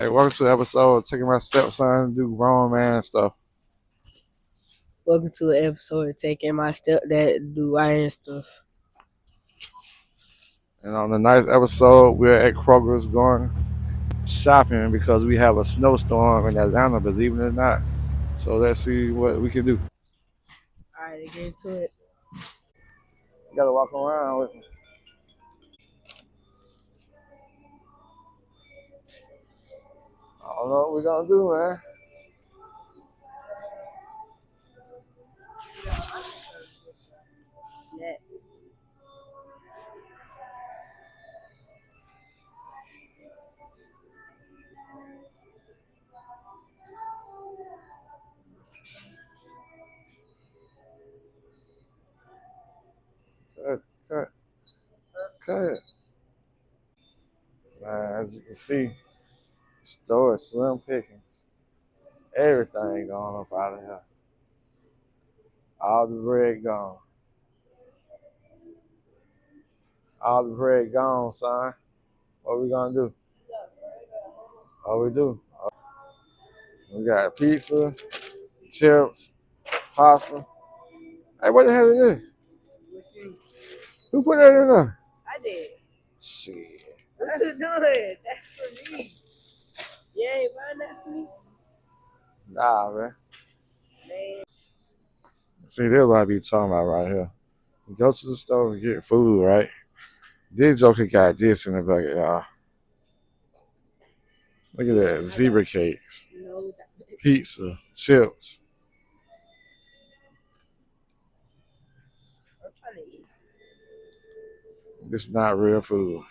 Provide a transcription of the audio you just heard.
Hey, welcome to the episode of taking my stepson to do grown man stuff. Welcome to an episode of taking my stepdad to do iron stuff. And on the next episode, we're at Kroger's going shopping because we have a snowstorm in Atlanta, believe it or not. So let's see what we can do. Alright, let's get into it. You gotta walk around with me. I don't know what we're gonna do, man. Next. Cut, cut. Man, as you can see, the store is slim pickings. Everything going up out of here. All the bread gone. All the bread gone, son. What we gonna do? What we do? We got pizza, chips, pasta. Hey, what the hell is this? Who put that in there? I did. Shit. What you doing? That's for me. You ain't buying that for me? Nah, man. Man. See, this is what I be talking about right here. You go to the store and get food, right? This joker got this in the bucket, y'all. Look at that. Zebra cakes, No, pizza, chips. I'm trying to eat. This is not real food.